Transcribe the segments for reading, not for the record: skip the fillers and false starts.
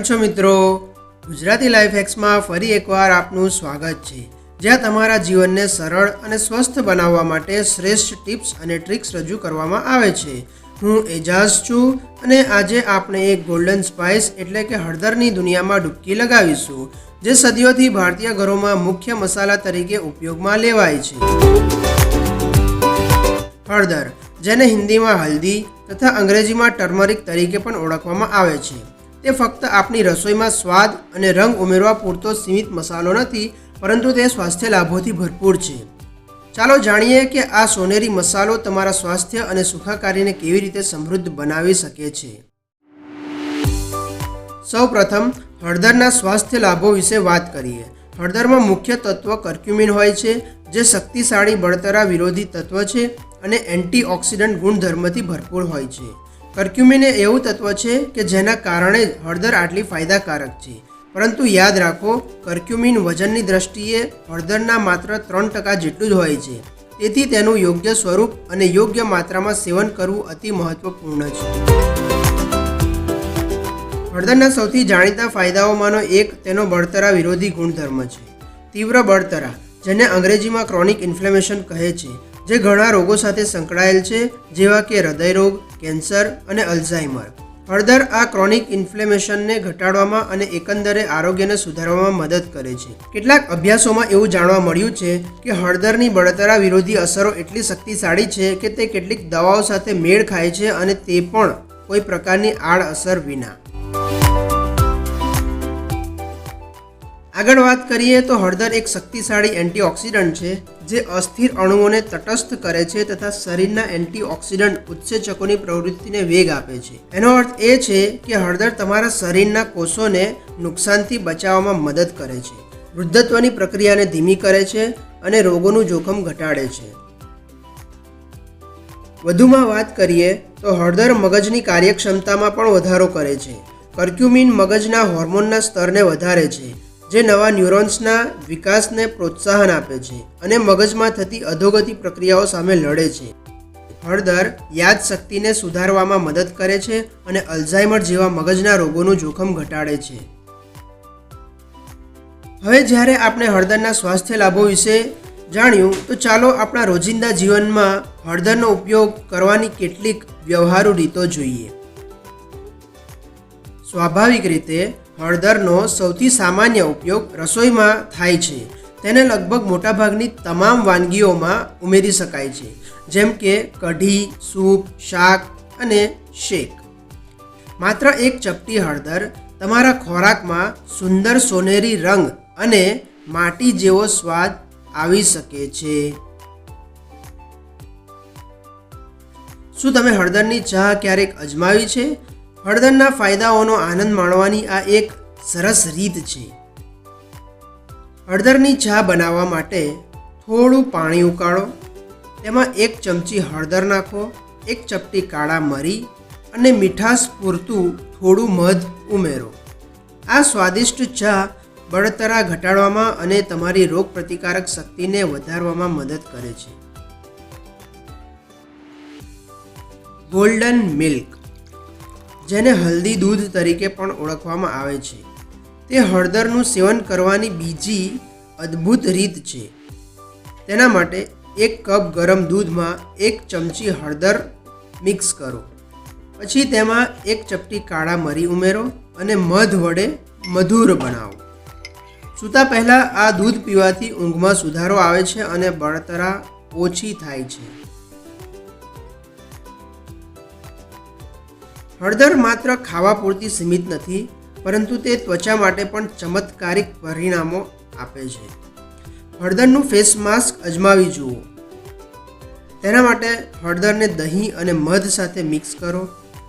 કેમ છો મિત્રો? ગુજરાતી લાઈફ હેક્સમાં ફરી એકવાર આપનું સ્વાગત છે, જ્યાં તમારા જીવનને સરળ અને સ્વસ્થ બનાવવા માટે શ્રેષ્ઠ ટિપ્સ અને ટ્રિક્સ રજૂ કરવામાં આવે છે. હું એજાઝ છું અને આજે આપણે એક ગોલ્ડન સ્પાઇસ એટલે કે હળદરની દુનિયામાં ડૂબકી લગાવીશું, જે સદીઓથી ભારતીય ઘરોમાં મુખ્ય મસાલા તરીકે ઉપયોગમાં લેવાય છે. હળદર, જેને હિન્દીમાં હલ્દી તથા અંગ્રેજીમાં ટર્મરિક તરીકે પણ ઓળખવામાં આવે છે, તે ફક્ત આપણી રસોઈમાં સ્વાદ અને રંગ ઉમેરવા પૂરતો સીમિત મસાલો નથી, પરંતુ તે સ્વાસ્થ્ય લાભોથી ભરપૂર છે. ચાલો જાણીએ કે આ સોનેરી મસાલો તમારા સ્વાસ્થ્ય અને સુખાકારીને કેવી રીતે સમૃદ્ધ બનાવી શકે છે. સૌપ્રથમ હળદરના સ્વાસ્થ્ય લાભો વિશે વાત કરીએ. હળદરમાં મુખ્ય તત્વ કર્ક્યુમિન હોય છે, જે શક્તિશાળી બળતરા વિરોધી તત્વ છે અને એન્ટીઓક્સિડન્ટ ગુણધર્મથી ભરપૂર હોય છે. કર્ક્યુમિન એ એવું તત્વ છે કે જેના કારણે જ હળદર આટલી ફાયદાકારક છે. પરંતુ યાદ રાખો, કર્ક્યુમિન વજનની દ્રષ્ટિએ હળદરના માત્ર 3% જેટલું જ હોય છે. તેથી તેનું યોગ્ય સ્વરૂપ અને યોગ્ય માત્રામાં સેવન કરવું અતિ મહત્વપૂર્ણ છે. હળદરના સૌથી જાણીતા ફાયદાઓમાંનો એક તેનો બળતરા વિરોધી ગુણધર્મ છે. તીવ્ર બળતરા, જેને અંગ્રેજીમાં ક્રોનિક ઇન્ફ્લેમેશન કહે છે, જે ઘણા રોગો સાથે સંકળાયેલ છે, જેવા કે હૃદયરોગ, કેન્સર અને અલ્ઝાઇમર. હળદર આ ક્રોનિક ઇન્ફ્લેમેશનને ઘટાડવામાં અને એકંદરે આરોગ્યને સુધારવામાં મદદ કરે છે. કેટલાક અભ્યાસોમાં એવું જાણવા મળ્યું છે કે હળદરની બળતરા વિરોધી અસરો એટલી શક્તિશાળી છે કે તે કેટલીક દવાઓ સાથે મેળ ખાય છે, અને તે પણ કોઈ પ્રકારની આડઅસર વિના. આગળ વાત કરીએ તો હળદર એક શક્તિશાળી એન્ટીઓક્સિડન્ટ છે, જે અસ્થિર અણુઓને તટસ્થ કરે છે તથા શરીરના એન્ટીઓક્સિડન્ટ ઉત્સેચકોની પ્રવૃત્તિને વેગ આપે છે. એનો અર્થ એ છે કે હળદર તમારા શરીરના કોષોને નુકસાનથી બચાવવામાં મદદ કરે છે, વૃદ્ધત્વની પ્રક્રિયાને ધીમી કરે છે અને રોગોનું જોખમ ઘટાડે છે. વધુમાં વાત કરીએ તો હળદર મગજની કાર્યક્ષમતામાં પણ વધારો કરે છે. કર્ક્યુમિન મગજના હોર્મોનના સ્તરને વધારે છે, જે નવા ન્યુરોન્સના વિકાસને પ્રોત્સાહન આપે છે અને મગજમાં થતી અધોગતિ પ્રક્રિયાઓ સામે લડે છે. હળદર યાદશક્તિને સુધારવામાં મદદ કરે છે અને અલ્ઝાઇમર જેવા મગજના રોગોનું જોખમ ઘટાડે છે. હવે જ્યારે આપણે હળદરના સ્વાસ્થ્ય લાભો વિશે જાણ્યું, તો ચાલો આપણા રોજિંદા જીવનમાં હળદરનો ઉપયોગ કરવાની કેટલીક વ્યવહારુ રીતો જોઈએ. સ્વાભાવિક રીતે હળદરનો સૌથી સામાન્ય ઉપયોગ રસોઈમાં થાય છે. તેને લગભગ મોટાભાગની તમામ વાનગીઓમાં ઉમેરી શકાય છે, જેમ કે કઢી, સૂપ, શાક અને શેક. માત્ર એક ચપટી હળદર તમારા ખોરાકમાં સુંદર સોનેરી રંગ અને માટી જેવો સ્વાદ આવી શકે છે. શું તમે હળદરની ચા ક્યારેક અજમાવી છે? હળદરના ફાયદાઓનો આનંદ માણવાની આ એક સરસ રીત છે. હળદરની ચા બનાવવા માટે થોડું પાણી ઉકાળો, તેમાં 1 ચમચી હળદર નાખો, 1 ચપટી કાળા મરી અને મીઠાશ પૂરતું થોડું મધ ઉમેરો. આ સ્વાદિષ્ટ ચા બળતરા ઘટાડવામાં અને તમારી રોગપ્રતિકારક શક્તિને વધારવામાં મદદ કરે છે. ગોલ્ડન મિલ્ક, જેને હલ્દી દૂધ તરીકે પણ ઓળખવામાં આવે છે, તે હળદરનું સેવન કરવાની બીજી અદ્ભુત રીત છે. તેના માટે 1 કપ ગરમ દૂધમાં 1 ચમચી હળદર મિક્સ કરો. પછી તેમાં 1 ચપટી કાળા મરી ઉમેરો અને મધ વડે મધુર બનાવો. સૂતા પહેલાં આ દૂધ પીવાથી ઊંઘમાં સુધારો આવે છે અને બળતરા ઓછી થાય છે. હળદર માત્ર ખાવા પૂરતી સીમિત નથી, પરંતુ તે ત્વચા માટે પણ ચમત્કારિક પરિણામો આપે છે. હળદરનું ફેસ માસ્ક અજમાવી જુઓ. તેના માટે હળદરને દહીં અને મધ સાથે મિક્સ કરો,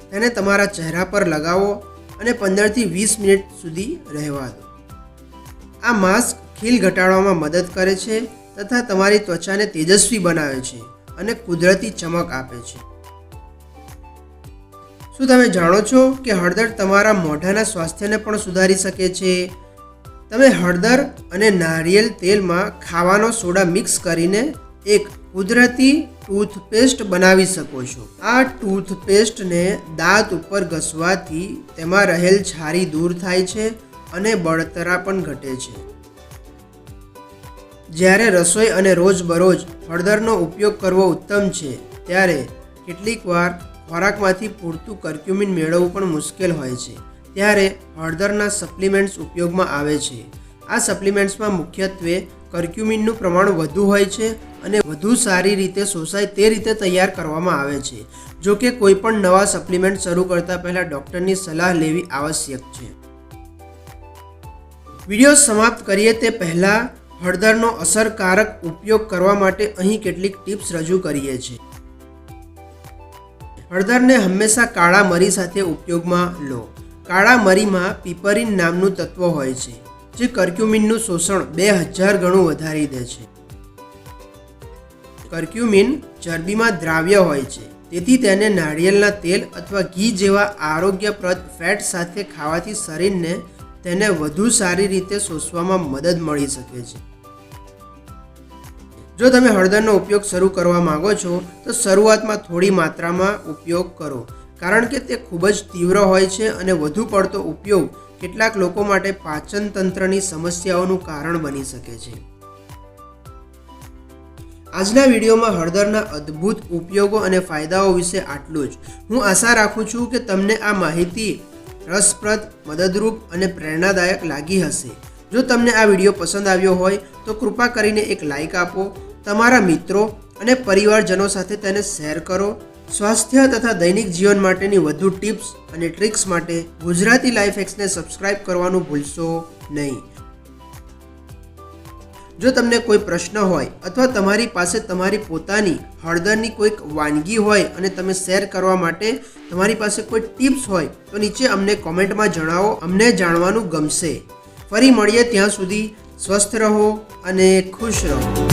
તેને તમારા ચહેરા પર લગાવો અને 15 થી 20 મિનિટ સુધી રહેવા દો. આ માસ્ક ખીલ ઘટાડવામાં મદદ કરે છે તથા તમારી ત્વચાને તેજસ્વી બનાવે છે અને કુદરતી ચમક આપે છે. શું તમે જાણો છો કે હળદર તમારા મોઢાના સ્વાસ્થ્યને પણ સુધારી શકે છે? તમે હળદર અને નારિયેળ તેલમાં ખાવાનો સોડા મિક્સ કરીને એક કુદરતી ટૂથપેસ્ટ બનાવી શકો છો. આ ટૂથપેસ્ટને દાંત ઉપર ઘસવાથી તેમાં રહેલ છારી દૂર થાય છે અને બળતરા પણ ઘટે છે. જ્યારે રસોઈ અને રોજબરોજ હળદરનો ઉપયોગ કરવો ઉત્તમ છે, ત્યારે કેટલીકવાર ખોરાકમાંથી પૂરતું કર્ક્યુમિન મેળવવું પણ મુશ્કેલ હોય છે. ત્યારે હળદરના સપ્લિમેન્ટ્સ ઉપયોગમાં આવે છે. આ સપ્લિમેન્ટ્સમાં મુખ્યત્વે કર્ક્યુમિનનું પ્રમાણ વધુ હોય છે અને વધુ સારી રીતે શોષાય તે રીતે તૈયાર કરવામાં આવે છે. જો કે કોઈ પણ નવા સપ્લિમેન્ટ શરૂ કરતા પહેલાં ડૉક્ટરની સલાહ લેવી આવશ્યક છે. વિડીયો સમાપ્ત કરીએ તે પહેલાં હળદરનો અસરકારક ઉપયોગ કરવા માટે અહીં કેટલીક ટિપ્સ રજૂ કરીએ છીએ. હળદરને હંમેશા કાળા મરી સાથે ઉપયોગમાં લો. કાળા મરીમાં પીપરિન નામનું તત્વ હોય છે, જે કર્ક્યુમિનનું શોષણ 2000 ગણું વધારી દે છે. કર્ક્યુમિન ચરબીમાં દ્રાવ્ય હોય છે, તેથી તેને નાળિયેરના તેલ અથવા ઘી જેવા આરોગ્યપ્રદ ફેટ સાથે ખાવાથી શરીરને તેને વધુ સારી રીતે શોષવામાં મદદ મળી શકે છે. જો તમે હળદરનો ઉપયોગ શરૂ કરવા માંગો છો તો શરૂઆતમાં થોડી માત્રામાં ઉપયોગ કરો, કારણ કે તે ખૂબ જ તીવ્ર હોય છે અને વધુ પડતો ઉપયોગ કેટલાક લોકો માટે પાચન તંત્રની સમસ્યાઓનું કારણ બની શકે છે. આજના વિડીયોમાં હળદરના અદ્ભુત ઉપયોગો અને ફાયદાઓ વિશે આટલું જ. હું આશા રાખું છું કે તમને આ માહિતી રસપ્રદ, મદદરૂપ અને પ્રેરણાદાયક લાગી હશે. જો તમને આ વિડીયો પસંદ આવ્યો હોય તો કૃપા કરીને એક લાઇક આપો, તમારા મિત્રો અને પરિવારજનો સાથે તેને શેર કરો. સ્વાસ્થ્ય તથા દૈનિક જીવન માટેની વધુ ટિપ્સ અને ટ્રિક્સ માટે ગુજરાતી લાઈફ હેક્સને સબસ્ક્રાઇબ કરવાનું ભૂલશો નહીં. જો તમને કોઈ પ્રશ્ન હોય અથવા તમારી પાસે તમારી પોતાની હળદરની કોઈક વાનગી હોય અને તમે શેર કરવા માટે તમારી પાસે કોઈ ટિપ્સ હોય તો નીચે અમને કોમેન્ટમાં જણાવો. અમને જાણવાનું ગમશે. ફરી મળીએ, ત્યાં સુધી સ્વસ્થ રહો અને ખુશ રહો.